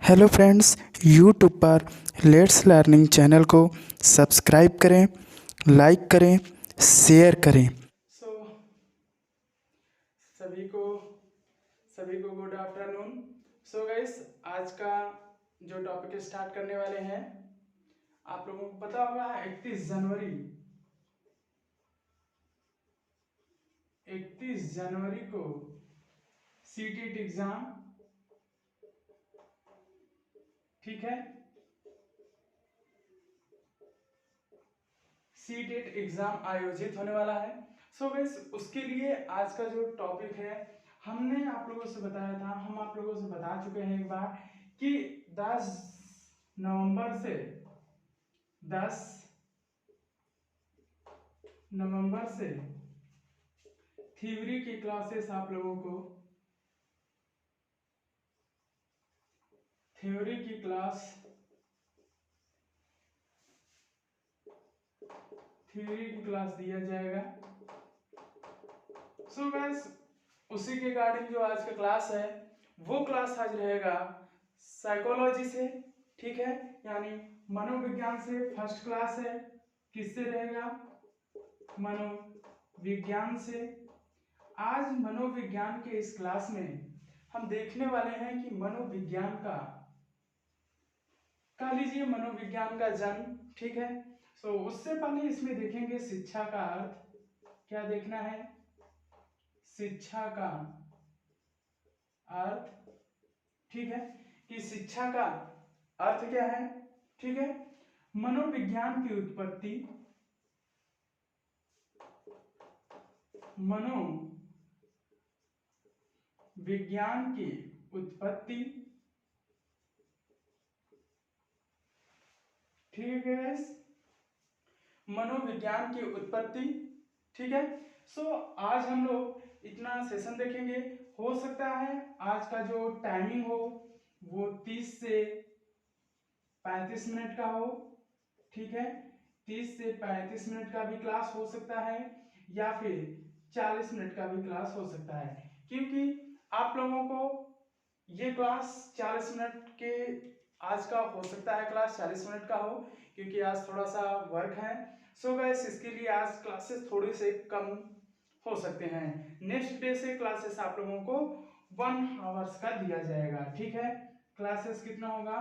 Hello friends, YouTube पर let's learning channel को subscribe करें, लाइक करें, शेयर करें। सो सभी को सभी को गुड आफ्टरनून। सो गाइस, आज का जो टॉपिक स्टार्ट करने वाले हैं, आप लोगों को पता होगा 31 जनवरी को सीटेट एग्जाम, ठीक है, सीटेट एग्जाम आयोजित होने वाला है। सो गाइस, उसके लिए आज का जो टॉपिक है, हमने आप लोगों से बताया था, हम आप लोगों से बता चुके हैं एक बार कि 10 नवंबर से 10 नवंबर से थ्योरी की क्लासेस आप लोगों को थ्योरी की क्लास थ्योरी की क्लास दिया जाएगा। सो गाइस, उसी के रिगार्डिंग जो आज का क्लास है, वो क्लास आज रहेगा साइकोलॉजी से, ठीक है, यानी मनोविज्ञान से। फर्स्ट क्लास है, किससे रहेगा? मनोविज्ञान से। आज मनोविज्ञान के इस क्लास में हम देखने वाले हैं कि मनोविज्ञान का, कह लीजिए मनोविज्ञान का जन्म, ठीक है। सो उससे पहले इसमें देखेंगे शिक्षा का अर्थ। क्या देखना है? शिक्षा का अर्थ, ठीक है, कि शिक्षा का अर्थ क्या है, ठीक है। मनोविज्ञान की उत्पत्ति, मनोविज्ञान की उत्पत्ति, ठीक है गाइस, मनोविज्ञान की उत्पत्ति, ठीक है। सो आज हम लोग इतना सेशन देखेंगे। हो सकता है आज का जो टाइमिंग हो वो 30 से 35 मिनट का हो, ठीक है। 30 से 35 मिनट का भी क्लास हो सकता है, या फिर 40 मिनट का भी क्लास हो सकता है, क्योंकि आप लोगों को ये क्लास 40 मिनट के, आज का हो सकता है क्लास 40 मिनट का हो, क्योंकि आज थोड़ा सा वर्क है। सो गाइस, इसके लिए आज क्लासेस थोड़े से कम हो सकते हैं। नेक्स्ट डे से क्लासेस आप लोगों को 1 आवर्स का दिया जाएगा, ठीक है। क्लासेस कितना होगा?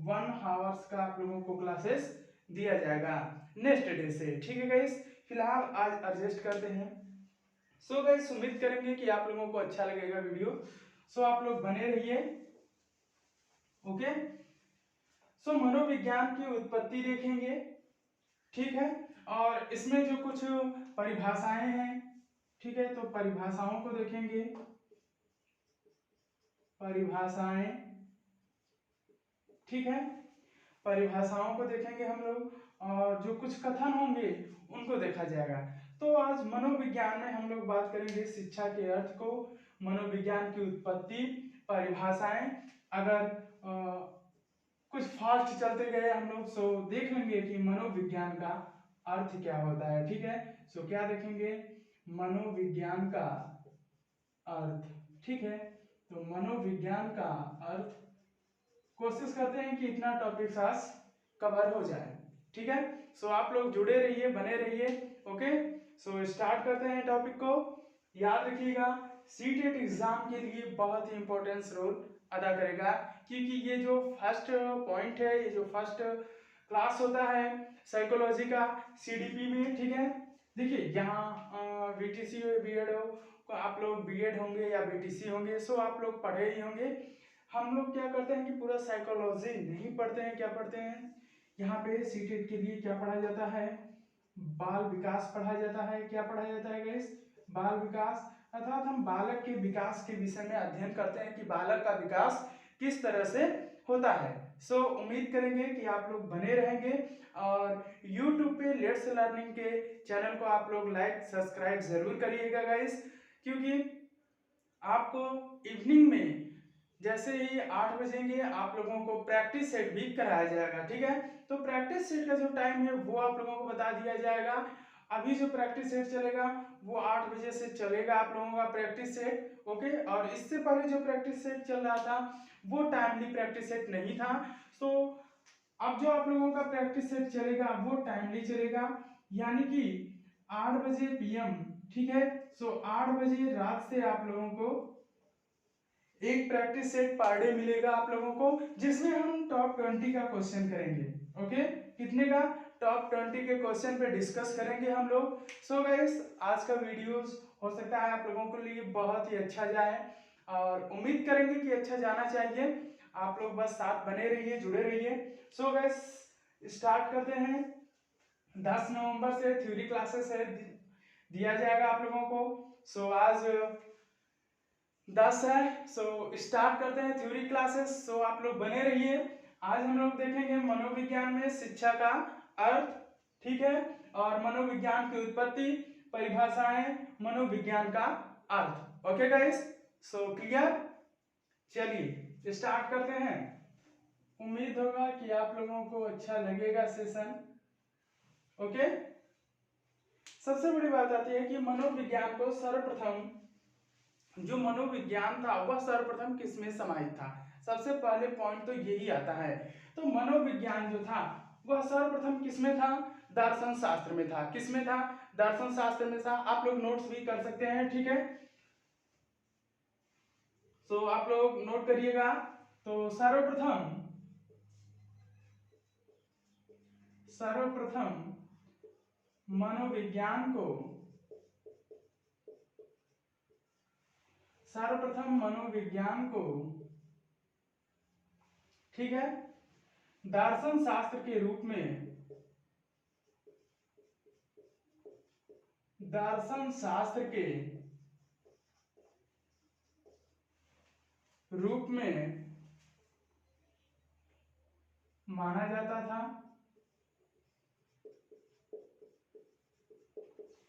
1 आवर्स का आप लोगों को क्लासेस दिया जाएगा नेक्स्ट डे से, ठीक है गाइस। फिलहाल आज एडजस्ट करते हैं। सो गाइस, उम्मीद करेंगे कि आप लोगों को अच्छा लगेगा वीडियो। सो आप लोग बने रहिए, ओके। सो मनोविज्ञान की उत्पत्ति देखेंगे, ठीक है, और इसमें जो कुछ परिभाषाएं हैं, ठीक है, तो परिभाषाओं को देखेंगे। परिभाषाएं, ठीक है, परिभाषाओं को देखेंगे हम लोग, और जो कुछ कथन होंगे उनको देखा जाएगा। तो आज मनोविज्ञान में हम लोग बात करेंगे शिक्षा के अर्थ को, मनोविज्ञान की उत्पत्ति, परिभाषाएं। अगर कुछ फास्ट चलते गए हम लोग, सो देख लेंगे कि मनोविज्ञान का अर्थ क्या होता है, ठीक है। सो क्या देखेंगे? मनोविज्ञान का अर्थ, ठीक है। तो मनोविज्ञान का अर्थ, कोशिश करते हैं कि इतना टॉपिक आज कवर हो जाए, ठीक है। सो आप लोग जुड़े रहिए, बने रहिए, ओके। सो स्टार्ट करते हैं टॉपिक को। याद रखिएगा, सीटेट एग्जाम के लिए बहुत ही इंपॉर्टेंस रोल अदा करेगा, क्योंकि ये जो फर्स्ट पॉइंट है, ये जो फर्स्ट क्लास होता है साइकोलॉजी का सीडीपी में, ठीक है। देखिए यहाँ बीटीसी बीएड हो, तो आप लोग बीएड होंगे या बीटीसी होंगे, सो आप लोग पढ़े ही होंगे। हम लोग क्या करते हैं कि पूरा साइकोलॉजी नहीं पढ़ते हैं। क्या पढ़ते हैं? यहाँ पे सीटेट के लिए क्या पढ़ा जाता है? बाल विकास पढ़ा जाता है। क्या पढ़ा जाता है गाइस? बाल विकास, अर्थात हम बालक के विकास के विषय में अध्ययन करते हैं कि बालक का विकास किस तरह से होता है। सो उम्मीद करेंगे कि आप लोग बने रहेंगे, और YouTube पे लेट्स लर्निंग के चैनल को आप लोग लाइक सब्सक्राइब जरूर करिएगा गाइस, क्योंकि आपको इवनिंग में जैसे ही 8 बजेंगे आप लोगों को प्रैक्टिस सेट भी कराया जाएगा, ठीक है। तो प्रैक्टिस सेट का जो टाइम है वो आप लोगों को बता दिया जाएगा। अभी जो प्रैक्टिस सेट चलेगा वो 8 बजे से चलेगा आप लोगों का प्रैक्टिस सेट, ओके। और इससे पहले जो प्रैक्टिस सेट चल रहा था वो टाइमली प्रैक्टिस सेट नहीं था। सो अब जो आप लोगों का प्रैक्टिस सेट चलेगा वो टाइमली चलेगा, यानी कि 8 बजे पीएम, ठीक है। सो 8 बजे रात से आप लोगों को एक प्रैक्टिस सेट पर डे मिलेगा आप लोगों को, जिसमें हम टॉप 20 का क्वेश्चन करेंगे। ओके, कितने का? टॉप 20 के क्वेश्चन पे डिस्कस करेंगे हम लोग। सो गाइस, आज का वीडियोस हो सकता है आप लोगों के लिए बहुत ही अच्छा जाए, और उम्मीद करेंगे कि अच्छा जाना चाहिए। आप लोग बस साथ बने रहिए, जुड़े रहिए। सो गाइस, स्टार्ट करते हैं। 10 नवंबर से थ्योरी क्लासेस है, दिया जाएगा आप लोगों को। सो आज 10 है। सो स्टार्ट करते हैं थ्योरी क्लासेस। सो आप लोग बने रहिए। आज हम लोग देखेंगे मनोविज्ञान में शिक्षा का अर्थ, ठीक है, और मनोविज्ञान की उत्पत्ति, परिभाषाएं, मनोविज्ञान का अर्थ। Okay guys, so clear? चलिए स्टार्ट करते हैं। उम्मीद होगा कि आप लोगों को अच्छा लगेगा सेशन। ओके, सबसे बड़ी बात आती है कि मनोविज्ञान को सर्वप्रथम, जो मनोविज्ञान था वह सर्वप्रथम किसमें समाहित था? सबसे पहले पॉइंट तो यही आता है। तो मनोविज्ञान जो था वह सर्वप्रथम किसमें था? दर्शन शास्त्र में था। किसमें था? दर्शन शास्त्र में था। आप लोग नोट्स भी कर सकते हैं, ठीक है। सो आप लोग नोट करिएगा। तो सर्वप्रथम मनोविज्ञान को, सर्वप्रथम मनोविज्ञान को, ठीक है, दर्शन शास्त्र के रूप में, दर्शन शास्त्र के रूप में माना जाता था,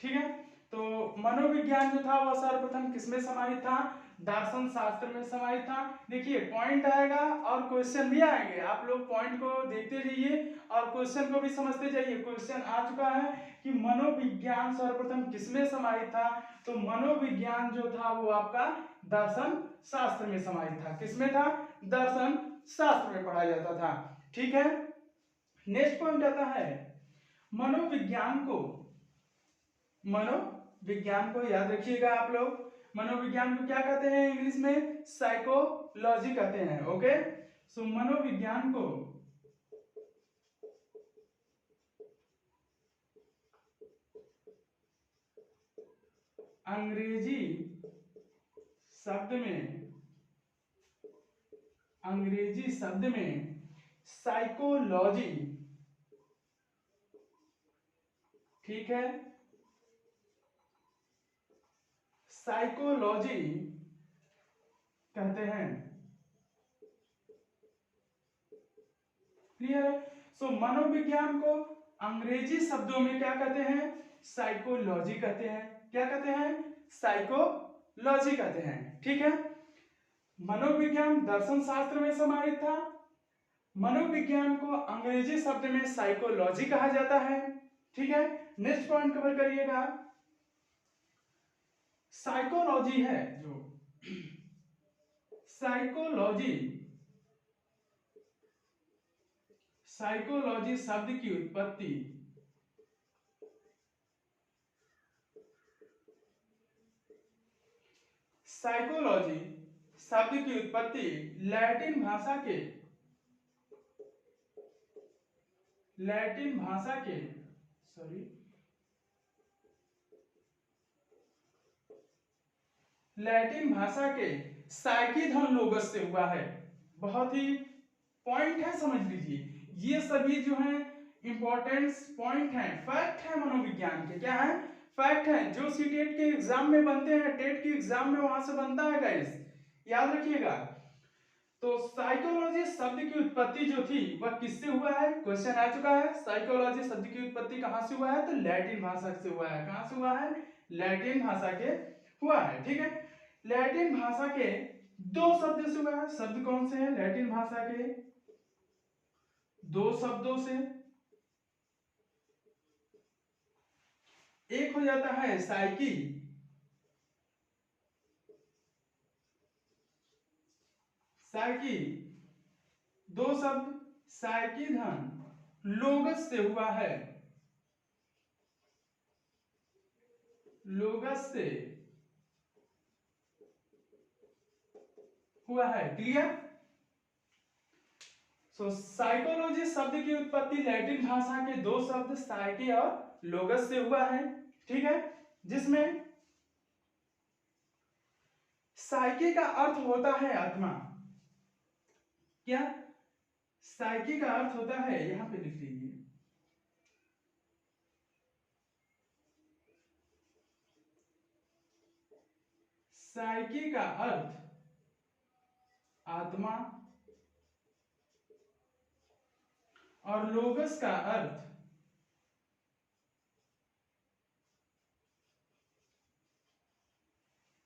ठीक है। तो मनोविज्ञान जो था वह सर्वप्रथम किसमें समाहित था? दर्शन शास्त्र में समाहित था। देखिए पॉइंट आएगा और क्वेश्चन भी आएंगे, आप लोग पॉइंट को देखते रहिए और क्वेश्चन को भी समझते जाइए। क्वेश्चन आ चुका है कि मनोविज्ञान सर्वप्रथम किसमें समाहित था? तो मनोविज्ञान जो था वो आपका दर्शन शास्त्र में समाहित था। किसमें था? दर्शन शास्त्र में पढ़ा जाता था, ठीक है। नेक्स्ट पॉइंट आता है मनोविज्ञान को, मनोविज्ञान को याद रखिएगा आप लोग। मनोविज्ञान को क्या कहते हैं इंग्लिश में? साइकोलॉजी कहते हैं। ओके, सो मनोविज्ञान को अंग्रेजी शब्द में, अंग्रेजी शब्द में साइकोलॉजी, ठीक है, साइकोलॉजी कहते हैं। क्लियर है? सो मनोविज्ञान को अंग्रेजी शब्दों में क्या कहते हैं? साइकोलॉजी कहते हैं। क्या कहते हैं? साइकोलॉजी कहते हैं, ठीक है। मनोविज्ञान दर्शन शास्त्र में समाहित था। मनोविज्ञान को अंग्रेजी शब्द में साइकोलॉजी कहा जाता है, ठीक है। नेक्स्ट पॉइंट कवर करिएगा। साइकोलॉजी है जो, साइकोलॉजी, साइकोलॉजी शब्द की उत्पत्ति, साइकोलॉजी शब्द की उत्पत्ति लैटिन भाषा के, लैटिन भाषा के, सॉरी, लैटिन भाषा के साइकी धन लोगस से हुआ है। बहुत ही पॉइंट है, समझ लीजिए। ये सभी जो है इंपॉर्टेंट पॉइंट हैं, फैक्ट है मनोविज्ञान के। क्या है? फैक्ट है, जो सीटेट के एग्जाम में बनते हैं, टेट के एग्जाम में वहां से बनता है गाइस, याद रखिएगा। तो साइकोलॉजी शब्द की उत्पत्ति जो थी वह किससे हुआ है? क्वेश्चन आ चुका है। साइकोलॉजी शब्द की उत्पत्ति कहां से हुआ है? तो लैटिन भाषा से हुआ है। कहां से हुआ है? लैटिन भाषा के हुआ है, ठीक है। लैटिन भाषा के दो शब्द से हुआ है। शब्द कौन से हैं? लैटिन भाषा के दो शब्दों से। एक हो जाता है साइकी, दो शब्द साइकी धन लोगस से हुआ है, लोगस से हुआ है। क्लियर? सो साइकोलॉजी शब्द की उत्पत्ति लैटिन भाषा के दो शब्द साइकी और लोगस से हुआ है। ठीक है, जिसमें साइकी का अर्थ होता है आत्मा। क्या? साइकी का अर्थ होता है, यहां पे लिख लीजिए, साइकी का अर्थ आत्मा और लोगस का अर्थ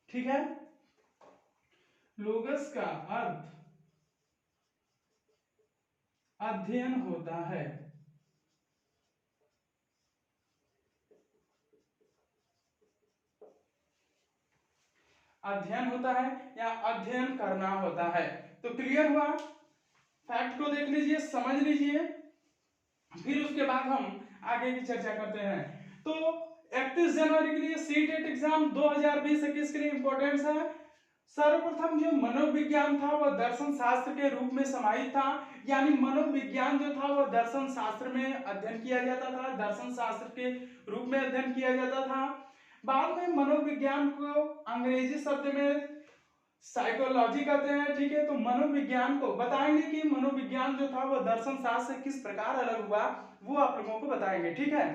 ठीक है, लोगस का अर्थ अध्ययन होता है। अध्ययन होता है या अध्ययन करना होता है। तो क्लियर हुआ? फैक्ट को देख लीजिए, समझ लीजिए, फिर उसके बाद हम आगे की चर्चा करते हैं। तो 31 जनवरी के लिए सीटेट एग्जाम 2020-21 के लिए इंपॉर्टेंस है। सर्वप्रथम जो मनोविज्ञान था वह दर्शन शास्त्र के रूप में समाहित था, यानी मनोविज्ञान जो था वह दर्शन शास्त्र में अध्ययन किया जाता था, दर्शन शास्त्र के रूप में अध्ययन किया जाता था। बाद में मनोविज्ञान को अंग्रेजी शब्द में साइकोलॉजी कहते हैं। ठीक है, तो मनोविज्ञान को बताएंगे कि मनोविज्ञान जो था वह दर्शन शास्त्र से किस प्रकार अलग हुआ, वो आप लोगों को बताएंगे। ठीक है,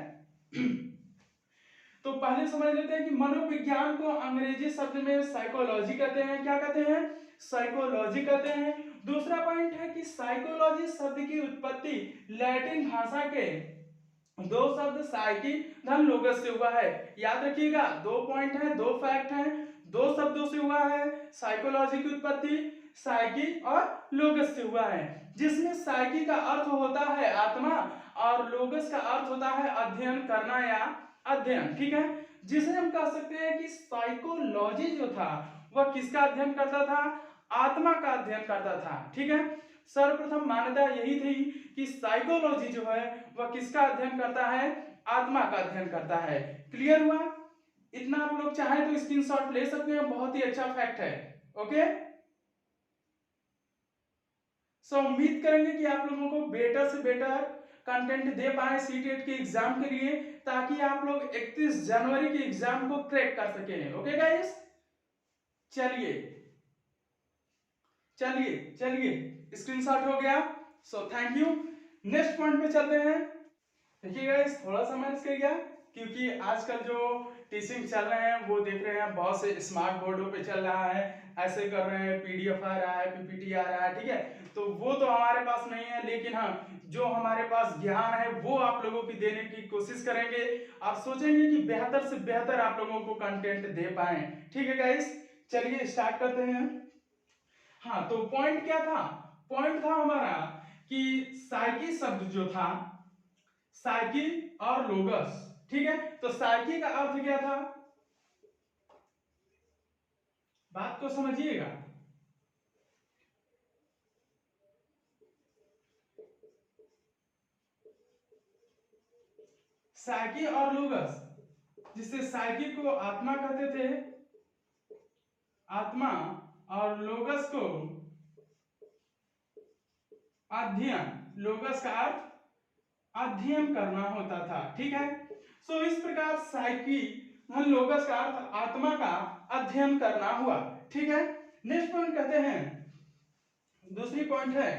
तो पहले समझ लेते हैं कि मनोविज्ञान को अंग्रेजी शब्द में साइकोलॉजी कहते हैं। क्या कहते हैं? साइकोलॉजी कहते हैं। दूसरा पॉइंट है कि साइकोलॉजी शब्द की उत्पत्ति लैटिन भाषा के दो शब्द साइकी धन लोगस से हुआ है। याद रखिएगा, दो पॉइंट है, दो फैक्ट है, दो शब्दों से हुआ है। साइकोलॉजी की उत्पत्ति साइकी और लोगस से हुआ है, जिसमें साइकी का अर्थ होता है आत्मा और लोगस का अर्थ होता है अध्ययन करना या अध्ययन। ठीक है, जिसे हम कह सकते हैं कि साइकोलॉजी जो था वह किसका अध्ययन करता था? आत्मा का अध्ययन करता था। ठीक है, सर्वप्रथम मान्यता यही थी कि साइकोलॉजी जो है वह किसका अध्ययन करता है? आत्मा का अध्ययन करता है। क्लियर हुआ? इतना आप लोग चाहे तो स्क्रीनशॉट ले सकते हैं, बहुत ही अच्छा फैक्ट है। ओके, सो उम्मीद करेंगे कि आप लोगों को बेटर से बेटर कंटेंट दे पाए सीटेट के एग्जाम के लिए, ताकि आप लोग 31 जनवरी के एग्जाम को क्रैक कर सकें। ओके गाइस, चलिए चलिए चलिए, स्क्रीनशॉट हो गया। So thank you. Next point पे चलते हैं। देखिए गाइस, थोड़ा सा मैनेज कर गया, क्योंकि आजकल जो टीचिंग चल रहे हैं वो देख रहे हैं बहुत से स्मार्ट बोर्डों पे चल रहा है, ऐसे कर रहे हैं, पीडीएफ आ रहा है, पीपीटी आ रहा है। ठीक है, तो वो तो हमारे पास नहीं है, लेकिन हाँ, जो हमारे पास ज्ञान है वो आप लोगों की देने की कोशिश करेंगे। आप सोचेंगे कि बेहतर से बेहतर आप लोगों को कंटेंट दे पाए। ठीक है गाइस, चलिए स्टार्ट करते हैं। हाँ, तो पॉइंट क्या था? पॉइंट था हमारा कि साइकी शब्द जो था, साइकी और लोगस। ठीक है, तो साइकी का अर्थ क्या था? बात को समझिएगा। साइकी और लोगस, जिसे साइकी को आत्मा कहते थे, आत्मा, और लोगस को अध्ययन। लोगस का अर्थ अध्ययन करना होता था। ठीक है, सो इस प्रकार साइकी लोगस का अर्थ आत्मा का अध्ययन करना हुआ। ठीक है, नेक्स्ट पॉइंट कहते हैं, दूसरी पॉइंट है,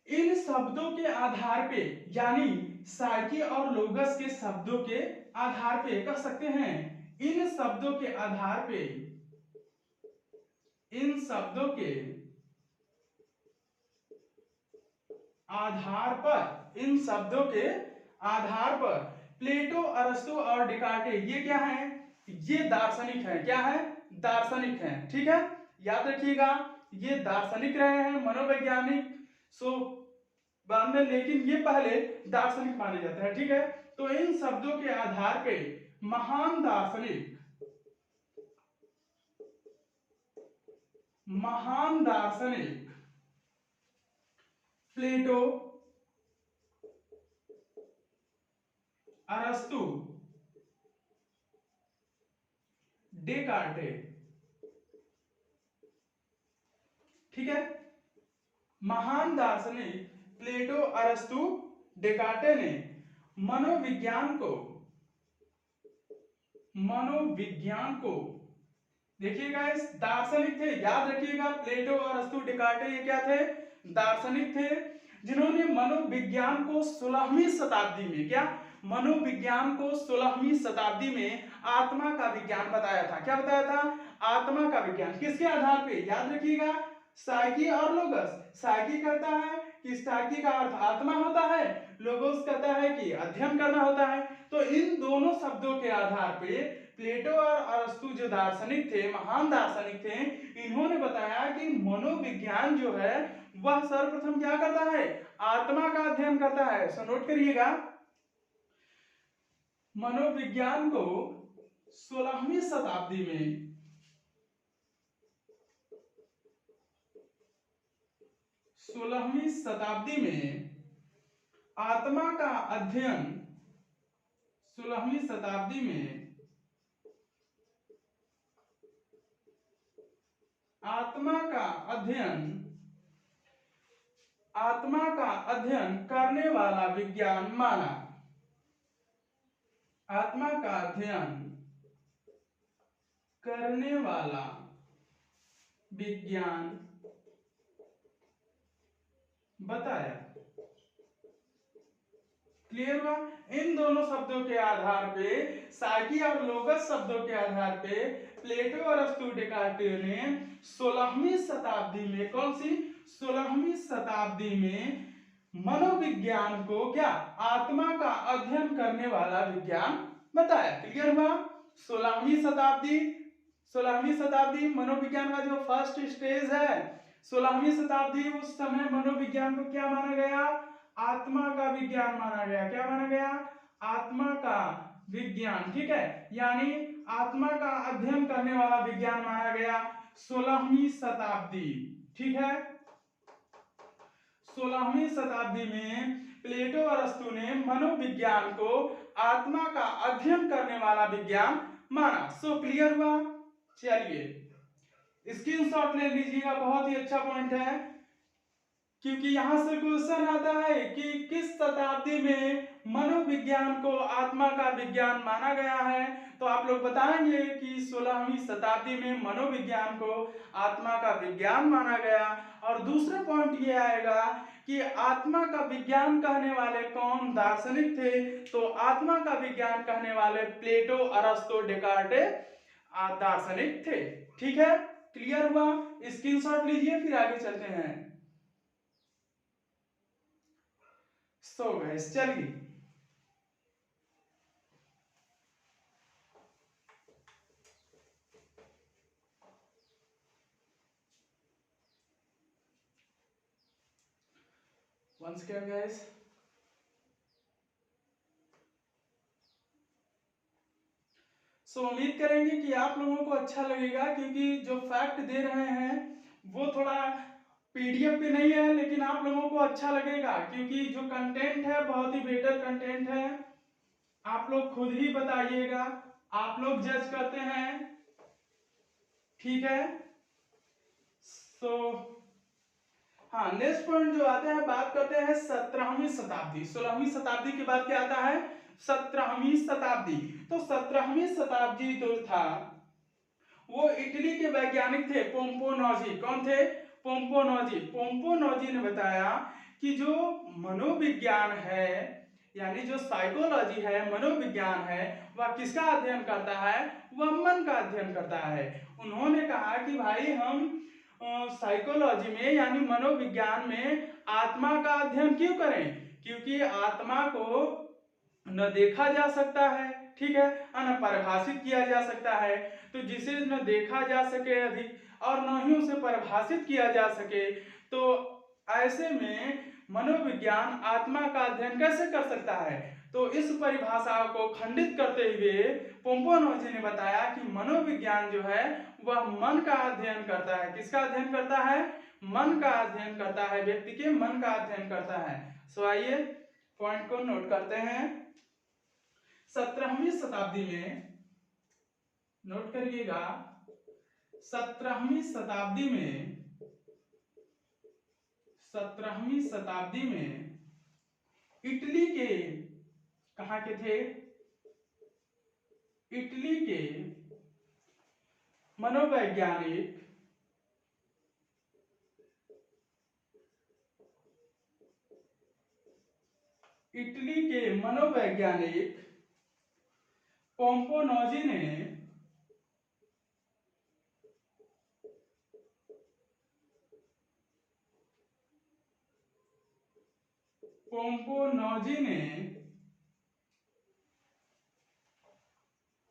इन शब्दों के आधार पे, यानी साइकी और लोगस के शब्दों के आधार पे कह सकते हैं, इन शब्दों के आधार पे, इन शब्दों के आधार पर, इन शब्दों के आधार पर प्लेटो, अरस्तु और डिकार्टे, ये क्या है? ये दार्शनिक है। क्या है? दार्शनिक है। ठीक है, याद रखिएगा, ये दार्शनिक रहे हैं, मनोवैज्ञानिक सो बाद में, लेकिन ये पहले दार्शनिक माने जाते हैं। ठीक है, तो इन शब्दों के आधार पे महान दार्शनिक, महान दार्शनिक प्लेटो, अरस्तु, डेकार्टे। ठीक है, महान दार्शनिक प्लेटो, अरस्तु, डेकार्टे ने मनोविज्ञान को देखिएगा, इस दार्शनिक थे, याद रखिएगा, प्लेटो और अरस्तु, डेकार्टे ये क्या थे? दार्शनिक थे, जिन्होंने मनोविज्ञान को 16वीं शताब्दी में मनोविज्ञान को 16वीं शताब्दी में आत्मा का विज्ञान बताया था। क्या बताया था? आत्मा का विज्ञान। किसके आधार पे? याद रखिएगा, साइकी और लोगस। साइकी कहता है कि साइकी का अर्थ आत्मा होता है, लोगोस कहता है कि अध्ययन करना होता है। तो इन दोनों शब्दों के आधार पे प्लेटो और अरस्तु जो दार्शनिक थे, महान दार्शनिक थे, इन्होंने बताया कि मनोविज्ञान जो है वह सर्वप्रथम क्या करता है? आत्मा का अध्ययन करता है। सो नोट करिएगा, मनोविज्ञान को 16वीं शताब्दी में आत्मा का अध्ययन 16वीं शताब्दी में आत्मा का अध्ययन करने वाला विज्ञान माना। आत्मा का अध्ययन करने वाला विज्ञान बताया। क्लियर हुआ? इन दोनों शब्दों के आधार पे, साइकी और लोगस शब्दों के आधार पे प्लेटो और अरस्तु, डेकार्टे ने 16वीं शताब्दी में, कौन सी? 16वीं शताब्दी में मनोविज्ञान को क्या? आत्मा का अध्ययन करने वाला विज्ञान बताया। क्लियर हुआ? 16वीं शताब्दी मनोविज्ञान का जो फर्स्ट स्टेज है, 16वीं शताब्दी, उस समय मनोविज्ञान को क्या माना गया? आत्मा का विज्ञान माना गया। क्या माना गया? आत्मा का विज्ञान। ठीक है, यानी आत्मा का अध्ययन करने वाला विज्ञान माना गया 16वीं शताब्दी। ठीक है, 16वीं शताब्दी में प्लेटो और अरस्तु ने मनोविज्ञान को आत्मा का अध्ययन करने वाला विज्ञान माना। सो क्लियर हुआ? चलिए स्क्रीनशॉट ले लीजिएगा, बहुत ही अच्छा पॉइंट है, क्योंकि यहां से क्वेश्चन आता है कि किस शताब्दी में मनोविज्ञान को आत्मा का विज्ञान माना गया है। तो आप लोग बताएंगे कि 16वीं शताब्दी में मनोविज्ञान को आत्मा का विज्ञान माना गया। और दूसरा पॉइंट ये आएगा कि आत्मा का विज्ञान कहने वाले कौन? दार्शनिक थे। तो आत्मा का विज्ञान कहने वाले प्लेटो, अरस्तु, डेकार्टे दार्शनिक थे। ठीक है, क्लियर हुआ? स्क्रीनशॉट लीजिए, फिर आगे चलते हैं। सो गाइस, चलिए वंस क्या गाइस, सो उम्मीद करेंगे कि आप लोगों को अच्छा लगेगा, क्योंकि जो फैक्ट दे रहे हैं वो थोड़ा पीडीएफ पे नहीं है, लेकिन आप लोगों को अच्छा लगेगा, क्योंकि जो कंटेंट है बहुत ही बेटर कंटेंट है। आप लोग खुद ही बताइएगा, आप लोग जज करते हैं। ठीक है, सो हाँ, नेक्स्ट पॉइंट जो आता है, बात करते हैं 17वीं शताब्दी। 16वीं शताब्दी के बाद क्या आता है? 17वीं शताब्दी। तो 17वीं शताब्दी जो था वो इटली के वैज्ञानिक थे, पोम्पोनोजी। कौन थे? पोम्पोनोजी। पोम्पोनोजी ने बताया कि जो मनोविज्ञान है, यानी जो साइकोलॉजी है, मनोविज्ञान है, वह किसका अध्ययन करता है? वह मन का अध्ययन करता है। उन्होंने कहा कि भाई हम साइकोलॉजी में यानी मनोविज्ञान में आत्मा का अध्ययन क्यों करें? क्योंकि आत्मा को न देखा जा सकता है, ठीक है, न परिभाषित किया जा सकता है। तो जिसे न देखा जा सके अधिक और न ही उसे परिभाषित किया जा सके, तो ऐसे में मनोविज्ञान आत्मा का अध्ययन कैसे कर सकता है? तो इस परिभाषा को खंडित करते हुए पोम्पोनोजी ने बताया कि मनोविज्ञान जो है वह मन का अध्ययन करता है। किसका अध्ययन करता है? मन का अध्ययन करता है, व्यक्ति के मन का अध्ययन करता है। सो आइए पॉइंट को नोट करते हैं। 17वीं शताब्दी में, नोट करिएगा, 17वीं शताब्दी में इटली के, कहां के थे? इटली के मनोवैज्ञानिक पोम्पोनोजी ने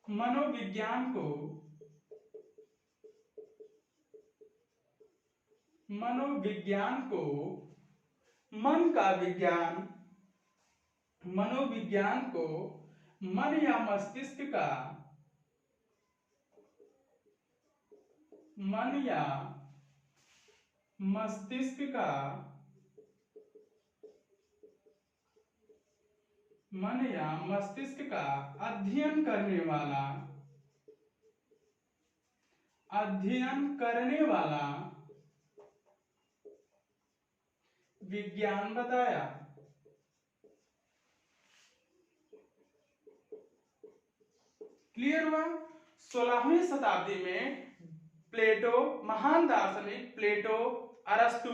मनोविज्ञान को मन का विज्ञान, मनोविज्ञान को मन या मस्तिष्क का अध्ययन करने वाला विज्ञान बताया। क्लियर हुआ? 16वीं शताब्दी में प्लेटो, महान दार्शनिक प्लेटो, अरस्तु,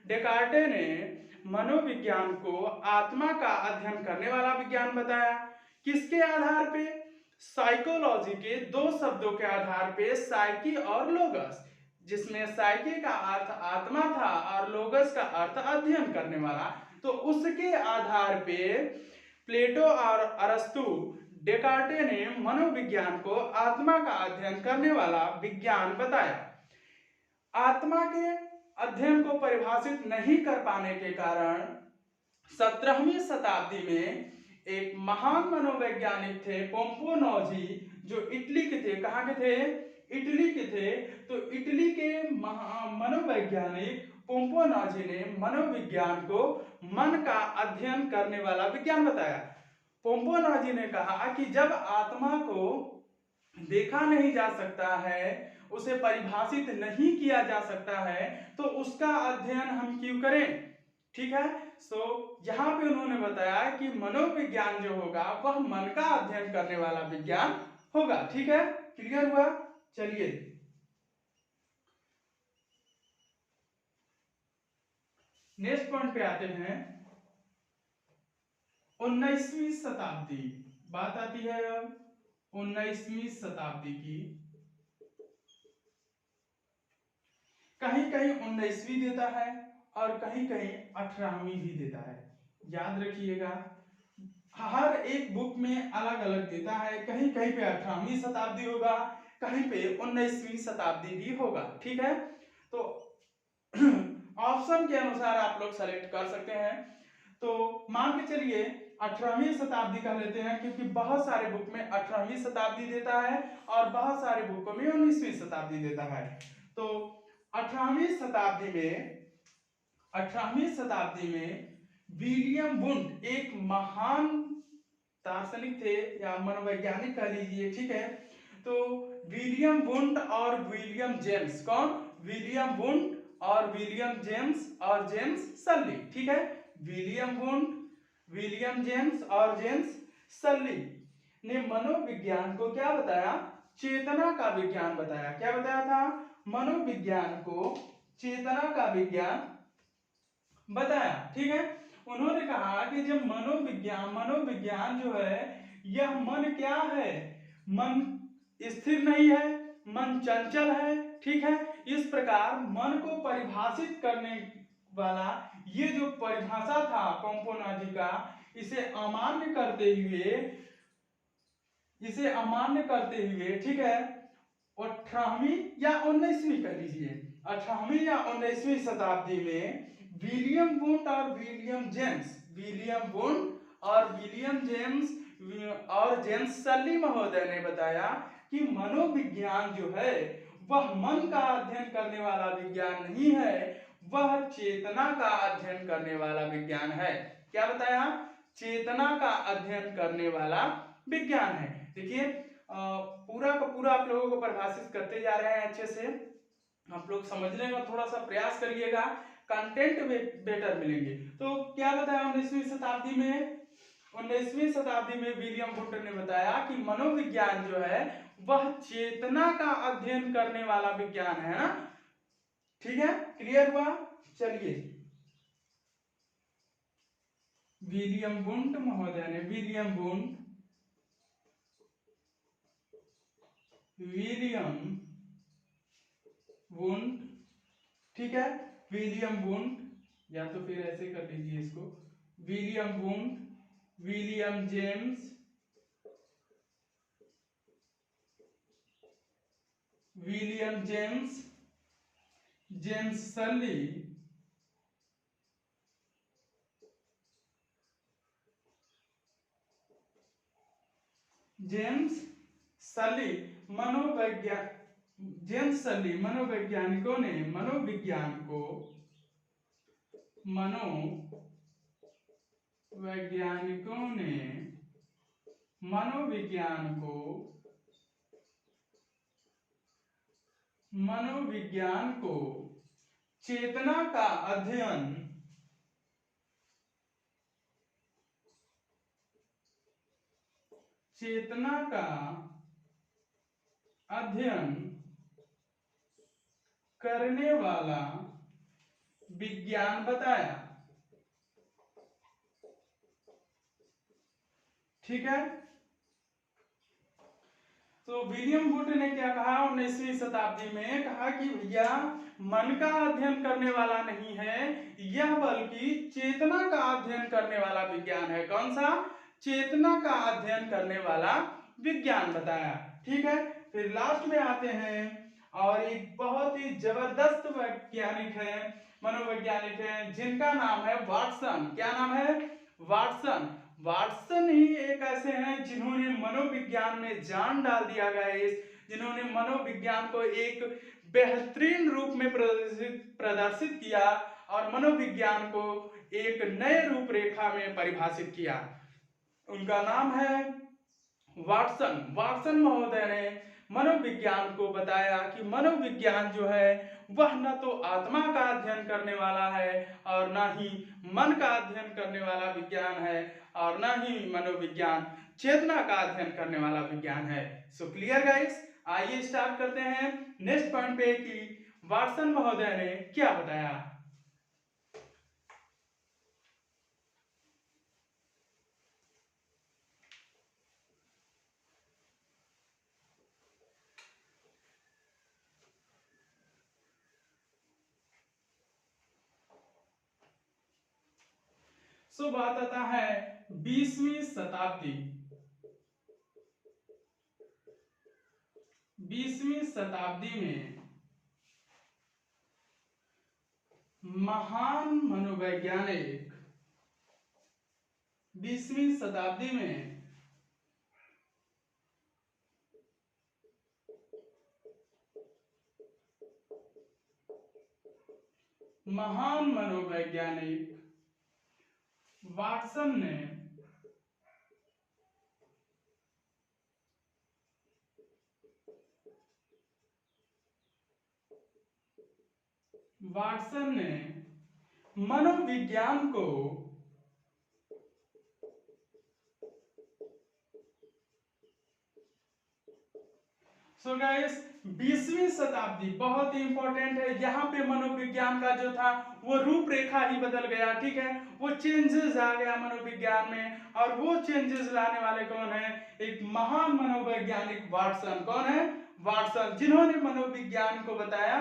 डेकार्टे ने मनोविज्ञान को आत्मा का अध्ययन करने वाला विज्ञान बताया। किसके आधार पे? साइकोलॉजी के दो शब्दों के आधार पे, साइकी और लोगस, जिसमें साइकी का अर्थ आत्मा था और लोगस का अर्थ अध्ययन करने वाला। तो उसके आधार पे प्लेटो और अरस्तु, डेकार्टे ने मनोविज्ञान को आत्मा का अध्ययन करने वाला विज्ञान बताया। आत्मा के अध्ययन को परिभाषित नहीं कर पाने के कारण 17वीं शताब्दी में एक महान मनोवैज्ञानिक थे पोम्पोनोजी, जो इटली के थे। कहाँ के थे? इटली के थे। तो इटली के मनोवैज्ञानिक पोम्पोनोजी ने मनोविज्ञान को मन का अध्ययन करने वाला विज्ञान बताया। पोम्पोनोजी ने कहा कि जब आत्मा को देखा नहीं जा सकता है, उसे परिभाषित नहीं किया जा सकता है, तो उसका अध्ययन हम क्यों करें? ठीक है। सो यहाँ पे उन्होंने बताया कि मनोविज्ञान जो होगा वह मन का अध्ययन करने वाला विज्ञान होगा। ठीक है, क्लियर हुआ? चलिए नेक्स्ट पॉइंट पे आते हैं। 19वीं शताब्दी, बात आती है अब 19वीं शताब्दी की। कहीं कहीं 19वीं देता है और कहीं कहीं 18वीं भी देता है। याद रखिएगा, हर एक बुक में अलग अलग देता है। कहीं कहीं पे 18वीं शताब्दी होगा, कहीं पे 19वीं शताब्दी भी होगा। ठीक है, तो ऑप्शन के अनुसार आप लोग सेलेक्ट कर सकते हैं। तो मान के चलिए 18वीं शताब्दी कह लेते हैं, क्योंकि बहुत सारे बुक में 18वीं शताब्दी देता है और बहुत सारे बुकों में 19वीं शताब्दी देता है। तो 18वीं शताब्दी में विलियम वुंड एक महान दार्शनिक थे या मनोवैज्ञानिक कह लीजिए। ठीक है, तो विलियम वुंड और विलियम जेम्स, कौन? विलियम वुंड और विलियम जेम्स और जेम्स सल्ली। ठीक है, विलियम वुंड, विलियम जेम्स और जेम्स सल्ली ने मनोविज्ञान को क्या बताया? चेतना का विज्ञान बताया। क्या बताया था? मनोविज्ञान को चेतना का विज्ञान बताया। ठीक है, उन्होंने कहा कि जब मनोविज्ञान जो है, यह मन क्या है? मन स्थिर नहीं है, मन चंचल है। ठीक है, इस प्रकार मन को परिभाषित करने वाला ये जो परिभाषा था पोम्पोनोजी का, इसे अमान्य करते हुए ठीक है, 18वीं या 19वीं कह लीजिए, 18वीं या 19वीं शताब्दी में विलियम वुंड और विलियम और विलियम जेम्स और जेम्स सल्ली महोदय ने बताया कि मनोविज्ञान जो है वह मन का अध्ययन करने वाला विज्ञान नहीं है, वह चेतना का अध्ययन करने वाला विज्ञान है। क्या बताया? चेतना का अध्ययन करने वाला विज्ञान है। देखिए पूरा का पूरा आप लोगों को परिभाषित करते जा रहे हैं अच्छे से, आप लोग समझने का थोड़ा सा प्रयास करिएगा, कंटेंट बेटर मिलेंगे। तो क्या बताया 19वीं शताब्दी में विलियम वुड ने बताया कि मनोविज्ञान जो है वह चेतना का अध्ययन करने वाला विज्ञान है ना। ठीक है, क्लियर हुआ? चलिए, विलियम वुंड महोदय ने विलियम वुंड, ठीक है, विलियम वुंड, या तो फिर ऐसे कर लीजिए इसको, William Wundt, William James, James Sully, James Sully मनोवैज्ञानिकों ने मनोविज्ञान को चेतना का अध्ययन करने वाला विज्ञान बताया। ठीक है, तो विलियम वुड ने क्या कहा 19वीं शताब्दी में, कहा कि भैया मन का अध्ययन करने वाला नहीं है यह, बल्कि चेतना का अध्ययन करने वाला विज्ञान है। कौन सा? चेतना का अध्ययन करने वाला विज्ञान बताया। ठीक है, फिर लास्ट में आते हैं और एक बहुत ही जबरदस्त वैज्ञानिक है, मनोवैज्ञानिक है, जिनका नाम है वाटसन। क्या नाम है? वाटसन ही एक ऐसे हैं जिन्होंने मनोविज्ञान में जान डाल दिया गाइस, जिन्होंने मनोविज्ञान को एक बेहतरीन रूप में प्रदर्शित किया और मनोविज्ञान को एक नए रूपरेखा में परिभाषित किया। उनका नाम है वाटसन महोदय ने मनोविज्ञान को बताया कि मनोविज्ञान जो है वह न तो आत्मा का अध्ययन करने वाला है और न ही मन का अध्ययन करने वाला विज्ञान है और न ही मनोविज्ञान चेतना का अध्ययन करने वाला विज्ञान है। सो क्लियर गाइस, आइए स्टार्ट करते हैं नेक्स्ट पॉइंट पे कि वाटसन महोदय ने क्या बताया। सो बात आता है 20वीं शताब्दी में महान मनोवैज्ञानिक 20वीं शताब्दी में महान मनोवैज्ञानिक वाटसन ने मनोविज्ञान को सो गाइस 20वीं शताब्दी बहुत ही इंपॉर्टेंट है। यहाँ पे मनोविज्ञान का जो था वो रूपरेखा ही बदल गया। ठीक है, वो चेंजेस आ गया मनोविज्ञान में, और वो चेंजेस लाने वाले कौन है? एक महान मनोवैज्ञानिक वाटसन। कौन है? वाटसन, जिन्होंने मनोविज्ञान को बताया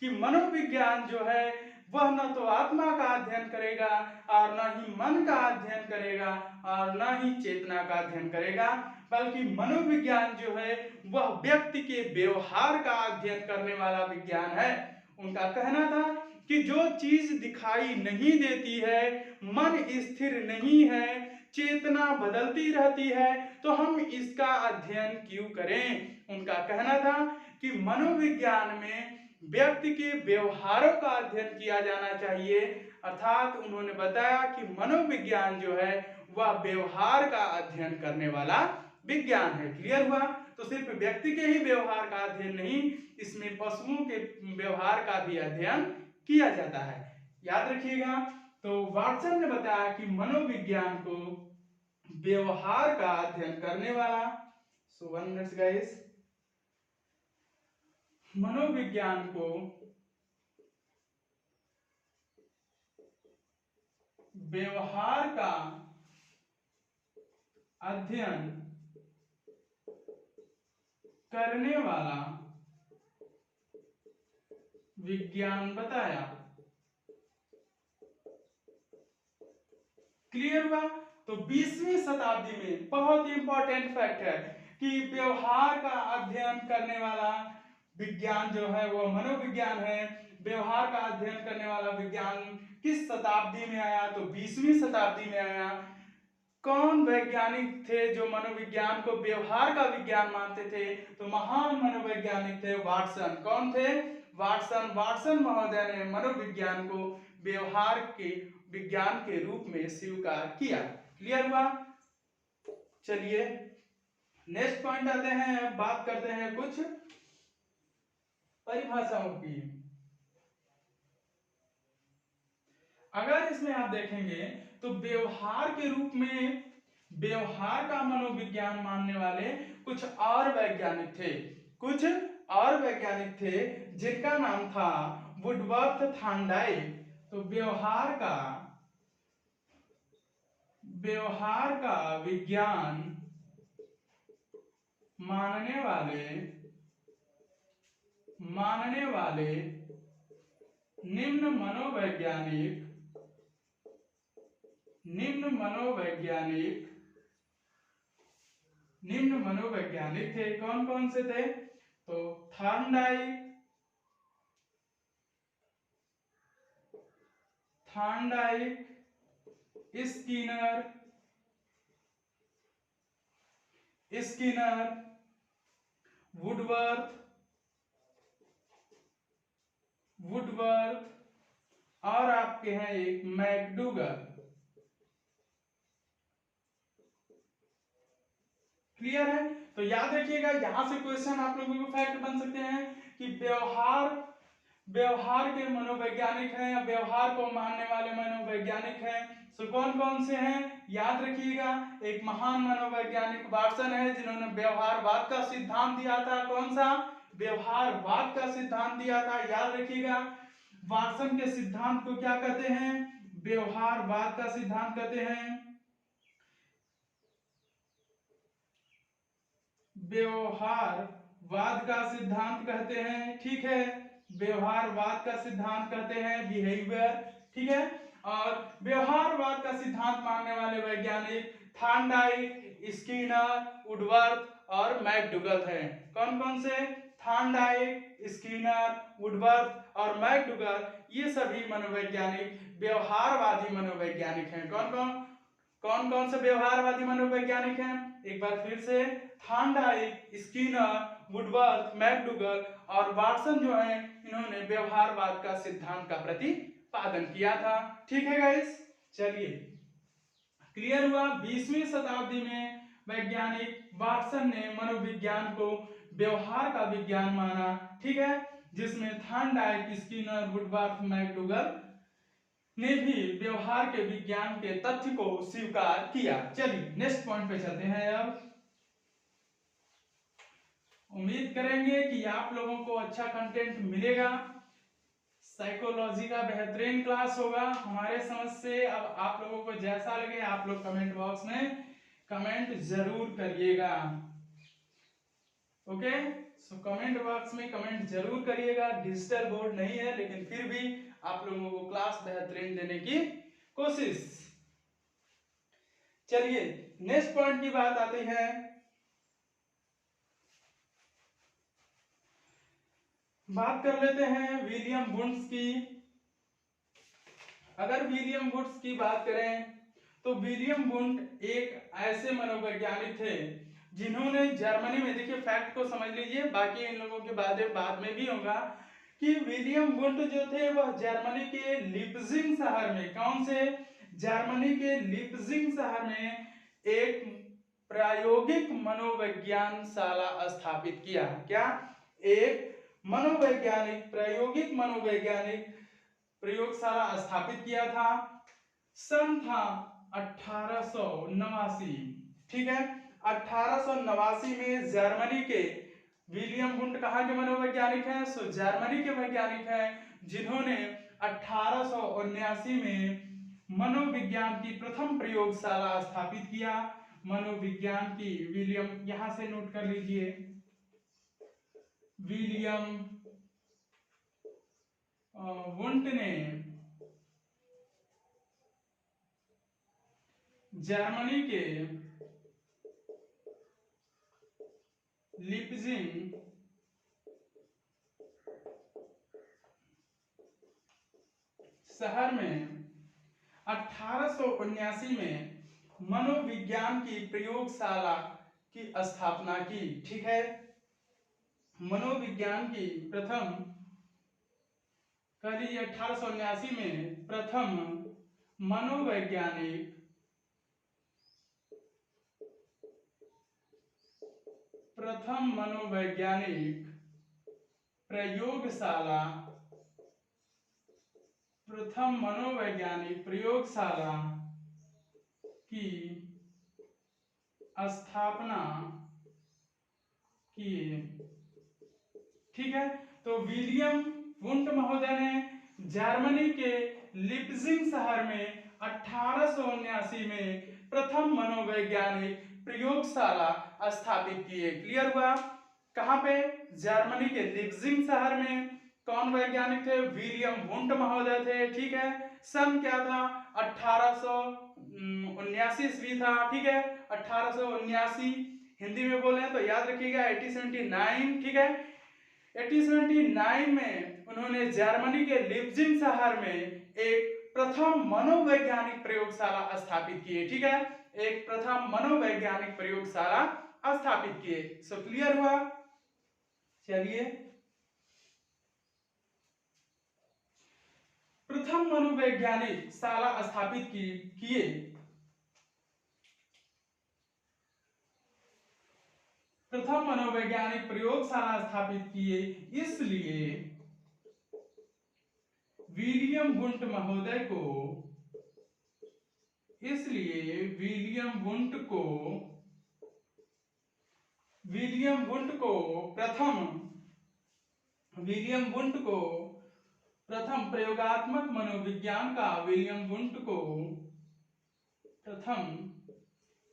कि मनोविज्ञान जो है वह न तो आत्मा का अध्ययन करेगा और न ही मन का अध्ययन करेगा और न ही चेतना का अध्ययन करेगा, बल्कि मनोविज्ञान जो है वह व्यक्ति के व्यवहार का अध्ययन करने वाला विज्ञान है। उनका कहना था कि जो चीज दिखाई नहीं देती है, मन स्थिर नहीं है, चेतना बदलती रहती है, तो हम इसका अध्ययन क्यों करें। उनका कहना था कि मनोविज्ञान में व्यक्ति के व्यवहारों का अध्ययन किया जाना चाहिए, अर्थात उन्होंने बताया कि मनोविज्ञान जो है वह व्यवहार का अध्ययन करने वाला विज्ञान है। क्लियर हुआ। तो सिर्फ व्यक्ति के ही व्यवहार का अध्ययन नहीं, इसमें पशुओं के व्यवहार का भी अध्ययन किया जाता है, याद रखिएगा। तो वाटसन ने बताया कि मनोविज्ञान को व्यवहार का अध्ययन करने वाला, सो 1 मिनट गाइस, मनोविज्ञान को व्यवहार का अध्ययन करने वाला विज्ञान बताया। क्लियर हुआ। तो 20वीं शताब्दी में बहुत ही इंपॉर्टेंट फैक्ट है कि व्यवहार का अध्ययन करने वाला विज्ञान जो है वो मनोविज्ञान है। व्यवहार का अध्ययन करने वाला विज्ञान किस शताब्दी में आया, तो 20वीं शताब्दी में आया। कौन वैज्ञानिक थे जो मनोविज्ञान को व्यवहार का विज्ञान मानते थे, तो महान मनोवैज्ञानिक थे वाटसन। कौन थे? वाटसन। वाटसन महोदय ने मनोविज्ञान को व्यवहार के विज्ञान के रूप में स्वीकार किया। क्लियर हुआ। चलिए नेक्स्ट पॉइंट आते हैं, बात करते हैं कुछ परिभाषाओं की। अगर इसमें आप देखेंगे तो व्यवहार के रूप में व्यवहार का मनोविज्ञान मानने वाले कुछ और वैज्ञानिक थे, कुछ और वैज्ञानिक थे जिनका नाम था वुडवर्थ थॉर्नडाइक। तो व्यवहार का विज्ञान मानने वाले निम्न मनोवैज्ञानिक थे। कौन कौन से थे? तो थॉर्नडाइक, स्किनर, वुडवर्थ और आपके हैं एक मैकडूगल। क्लियर है। तो याद रखिएगा, यहां से क्वेश्चन आप लोगों को फैक्ट बन सकते हैं कि व्यवहार के मनोवैज्ञानिक हैं या व्यवहार को मानने वाले मनोवैज्ञानिक हैं। सो कौन कौन से हैं याद रखिएगा। एक महान मनोवैज्ञानिक वाटसन है जिन्होंने व्यवहारवाद का सिद्धांत दिया था। कौन सा? व्यवहारवाद का सिद्धांत दिया था, याद रखिएगा। वाटसन के सिद्धांत को क्या कहते हैं? व्यवहारवाद का सिद्धांत कहते हैं। व्यवहारवाद का सिद्धांत कहते हैं, ठीक है। व्यवहारवाद का सिद्धांत कहते हैं बिहेवियर, ठीक है। और व्यवहारवाद का सिद्धांत मानने वाले वैज्ञानिक थॉर्नडाइक, स्किनर, वुडवर्थ और मैकडूगल हैं। कौन कौन से? थॉर्नडाइक, स्किनर, वुडवर्थ और मैकडूगल, ये सभी मनोवैज्ञानिक व्यवहारवादी मनोवैज्ञानिक हैं। कौन कौन से व्यवहारवादी मनोवैज्ञानिक हैं? एक बार फिर से, थॉर्नडाइक, स्किनर, वुडवर्थ, मैकडूगल और वाटसन जो हैं, इन्होंने व्यवहारवाद का सिद्धांत का प्रतिपादन किया था। ठीक है गाइस, चलिए क्लियर हुआ। 20वीं शताब्दी में वैज्ञानिक वाटसन ने मनोविज्ञान को व्यवहार का विज्ञान माना, ठीक है, जिसमें थॉर्नडाइक, स्किनर, वुडवर्थ, मैकडूगल ने भी व्यवहार के विज्ञान के तथ्य को स्वीकार किया। चलिए नेक्स्ट पॉइंट पे चलते हैं। अब उम्मीद करेंगे कि आप लोगों को अच्छा कंटेंट मिलेगा। साइकोलॉजी का बेहतरीन क्लास होगा हमारे समझ से। अब आप लोगों को जैसा लगे आप लोग कमेंट बॉक्स में कमेंट जरूर करिएगा। ओके, सो कमेंट बॉक्स में कमेंट जरूर करिएगा। डिजिटल बोर्ड नहीं है लेकिन फिर भी आप लोगों को क्लास बेहतरीन देने की कोशिश। चलिए नेक्स्ट पॉइंट की बात आती है। बात कर लेते हैं विलियम वुड्स की। अगर विलियम वुड्स की बात करें तो विलियम वुंट एक ऐसे मनोवैज्ञानिक थे जिन्होंने जर्मनी में, देखिए फैक्ट को समझ लीजिए, बाकी इन लोगों के बाद में भी होगा, कि विलियम वुंट जो थे वह जर्मनी के लिप्जिंग शहर में, कौन से, जर्मनी के लिप्जिंग शहर में एक प्रायोगिक मनोविज्ञान शाला स्थापित किया। क्या? एक मनोवैज्ञानिक, प्रायोगिक मनोवैज्ञानिक प्रयोगशाला स्थापित किया था। सन था 1889। ठीक है, 1889 में जर्मनी के विलियम वुंट कहाँ के मनोवैज्ञानिक हैं? सो जर्मनी के वैज्ञानिक हैं जिन्होंने 1879 में मनोविज्ञान की प्रथम प्रयोगशाला स्थापित किया। मनोविज्ञान की विलियम, यहां से नोट कर लीजिए, विलियम वुंट ने जर्मनी के लिप्जिंग शहर में 1879 में मनोविज्ञान की प्रयोगशाला की स्थापना की। ठीक है, मनोविज्ञान की प्रथम, कह लीजिए 1879 में प्रथम मनोवैज्ञानिक प्रयोगशाला, प्रथम मनोवैज्ञानिक प्रयोगशाला की स्थापना किए। ठीक है, तो विलियम वुंट महोदय ने जर्मनी के लिप्जिंग शहर में 1879 में प्रथम मनोवैज्ञानिक प्रयोगशाला स्थापित किए। क्लियर हुआ? कहां पे? जर्मनी के लिप्जिंग शहर में। कौन वैज्ञानिक थे? विलियम वुंट महोदय थे। ठीक है, सन क्या था? 1879 ईस्वी था। ठीक है, 1879, हिंदी में बोले तो याद रखिएगा 1879। ठीक है, 1879 में उन्होंने जर्मनी के लिप्जिंग शहर में एक प्रथम मनोवैज्ञानिक प्रयोगशाला स्थापित किए। ठीक है, एक प्रथम मनोवैज्ञानिक प्रयोगशाला स्थापित किए। सो क्लियर हुआ? चलिए, प्रथम मनोवैज्ञानिक शाला स्थापित किए। प्रथम मनोवैज्ञानिक प्रयोगशाला स्थापित किए, इसलिए विलियम वुंट महोदय को, इसलिए विलियम वुंट को प्रथम प्रयोगात्मक मनोविज्ञान का,